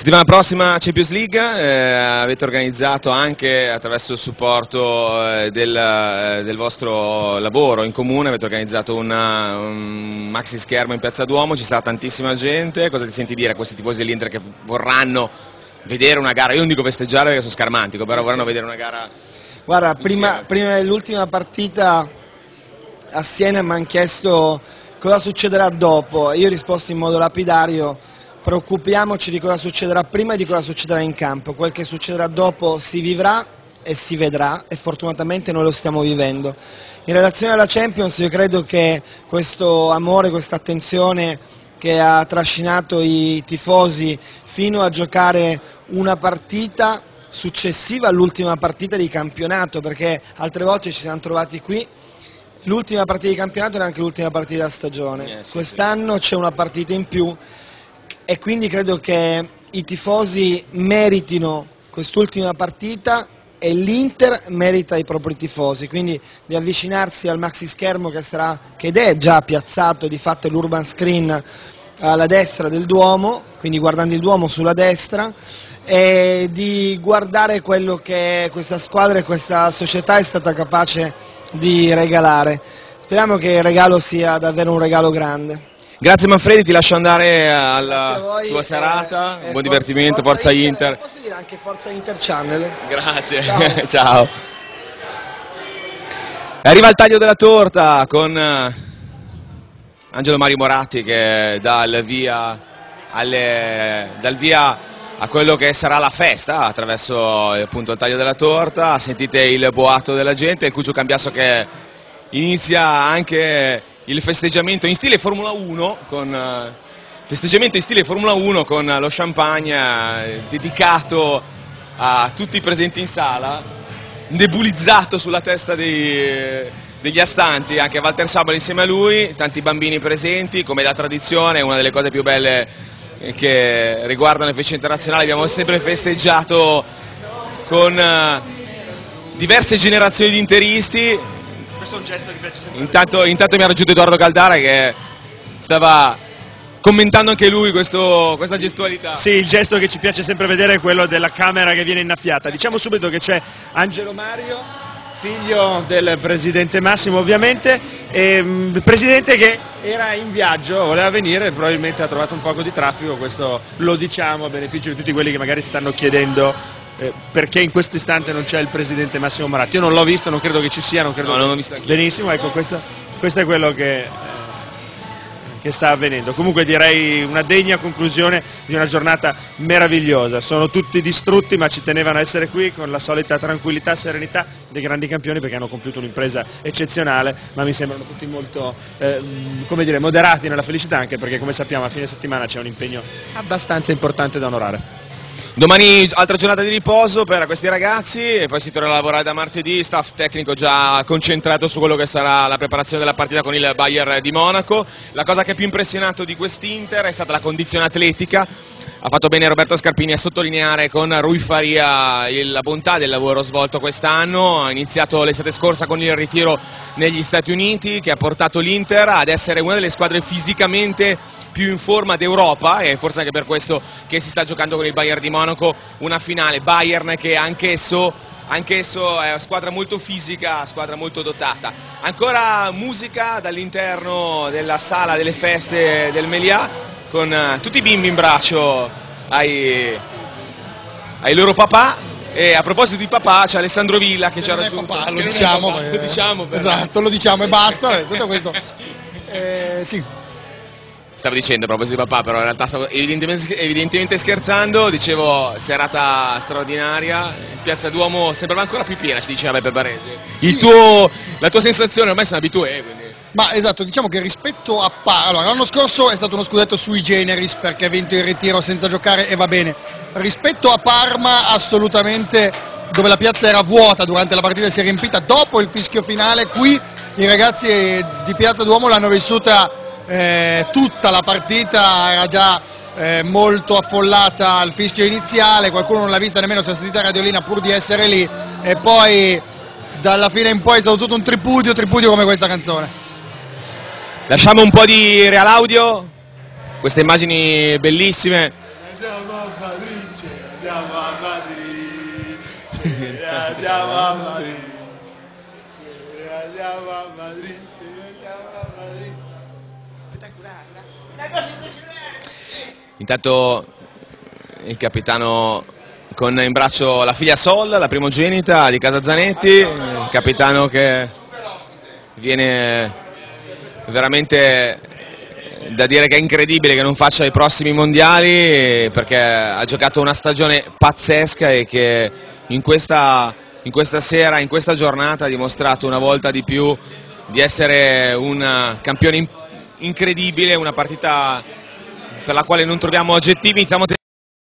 Settimana prossima Champions League, avete organizzato anche attraverso il supporto del vostro lavoro in comune, avete organizzato un maxi schermo in Piazza Duomo, ci sarà tantissima gente. Cosa ti senti dire a questi tifosi dell'Inter che vorranno vedere una gara? Io non dico festeggiare perché sono scarmantico, però vorranno vedere una gara. Guarda, prima dell'ultima partita a Siena mi hanno chiesto cosa succederà dopo. Io ho risposto in modo lapidario: preoccupiamoci di cosa succederà prima e di cosa succederà in campo. Quel che succederà dopo si vivrà e si vedrà, e fortunatamente noi lo stiamo vivendo. In relazione alla Champions, io credo che questo amore, questa attenzione che ha trascinato i tifosi fino a giocare una partita successiva all'ultima partita di campionato, perché altre volte ci siamo trovati qui, l'ultima partita di campionato era anche l'ultima partita della stagione. Quest'anno c'è una partita in più e quindi credo che i tifosi meritino quest'ultima partita e l'Inter merita i propri tifosi, quindi di avvicinarsi al maxi schermo ed è già piazzato, di fatto è l'urban screen alla destra del Duomo, quindi guardando il Duomo sulla destra, e di guardare quello che questa squadra e questa società è stata capace di regalare. Speriamo che il regalo sia davvero un regalo grande. Grazie Manfredi, ti lascio andare alla tua serata, buon divertimento, Forza Inter. Posso dire anche Forza Inter Channel? Grazie, ciao. Ciao. Arriva il taglio della torta con Angelo Mario Moratti che dà il via a quello che sarà la festa attraverso appunto il taglio della torta. Sentite il boato della gente, il Cuccio Cambiasso che inizia anche il festeggiamento in stile Formula 1 con lo champagne dedicato a tutti i presenti in sala, nebulizzato sulla testa degli astanti, anche Walter Saboli insieme a lui, tanti bambini presenti, come da tradizione. Una delle cose più belle che riguardano il fece internazionale, abbiamo sempre festeggiato con diverse generazioni di interisti. Questo è un gesto che piace sempre. Intanto mi ha raggiunto Edoardo Caldara che stava commentando anche lui questa gestualità. Sì, il gesto che ci piace sempre vedere è quello della camera che viene innaffiata. Diciamo subito che c'è Angelo Mario, figlio del presidente Massimo ovviamente, il presidente che era in viaggio, voleva venire, probabilmente ha trovato un poco di traffico, questo lo diciamo a beneficio di tutti quelli che magari stanno chiedendo perché in questo istante non c'è il presidente Massimo Moratti. Io non l'ho visto, non credo che ci sia, non l'ho visto anch'io. Benissimo, ecco, questo è quello che sta avvenendo. Comunque direi una degna conclusione di una giornata meravigliosa. Sono tutti distrutti ma ci tenevano a essere qui con la solita tranquillità e serenità dei grandi campioni, perché hanno compiuto un'impresa eccezionale, ma mi sembrano tutti molto come dire, moderati nella felicità, anche perché come sappiamo a fine settimana c'è un impegno abbastanza importante da onorare. Domani altra giornata di riposo per questi ragazzi e poi si torna a lavorare da martedì, staff tecnico già concentrato su quello che sarà la preparazione della partita con il Bayern di Monaco. La cosa che più impressionato di quest'Inter è stata la condizione atletica. Ha fatto bene Roberto Scarpini a sottolineare con Rui Faria la bontà del lavoro svolto quest'anno. Ha iniziato l'estate scorsa con il ritiro negli Stati Uniti, che ha portato l'Inter ad essere una delle squadre fisicamente più in forma d'Europa, e forse anche per questo che si sta giocando con il Bayern di Monaco una finale. Bayern che anch'esso è una squadra molto fisica, squadra molto dotata. Ancora musica dall'interno della sala delle feste del Melià, con tutti i bimbi in braccio ai loro papà. E a proposito di papà, c'è Alessandro Villa che ci ha raggiunto. Papà, lo diciamo, esatto, lo diciamo e basta. Tutto questo. Sì. Stavo dicendo a proposito di papà, però in realtà stavo evidentemente scherzando. Dicevo, serata straordinaria, Piazza Duomo sembrava ancora più piena, ci diceva Beppe Baresi. Sì. La tua sensazione, ormai sono abitué, quindi. Ma esatto, diciamo che rispetto a allora, l'anno scorso è stato uno scudetto sui generis perché ha vinto il ritiro senza giocare e va bene. Rispetto a Parma assolutamente, dove la piazza era vuota durante la partita, si è riempita dopo il fischio finale. Qui i ragazzi di Piazza Duomo l'hanno vissuta tutta la partita, era già molto affollata al fischio iniziale, qualcuno non l'ha vista nemmeno, si è sentita radiolina pur di essere lì, e poi dalla fine in poi è stato tutto un tripudio come questa canzone. Lasciamo un po' di real audio, queste immagini bellissime. Madrid, andiamo a Madrid, andiamo a Madrid, andiamo a Madrid, andiamo a Madrid. Spettacolare, una cosa impressionante. Intanto il capitano con in braccio la figlia Sol, la primogenita di casa Zanetti, il capitano che viene veramente da dire che è incredibile che non faccia i prossimi mondiali, perché ha giocato una stagione pazzesca e che in questa sera, in questa giornata ha dimostrato una volta di più di essere un campione incredibile, una partita per la quale non troviamo aggettivi.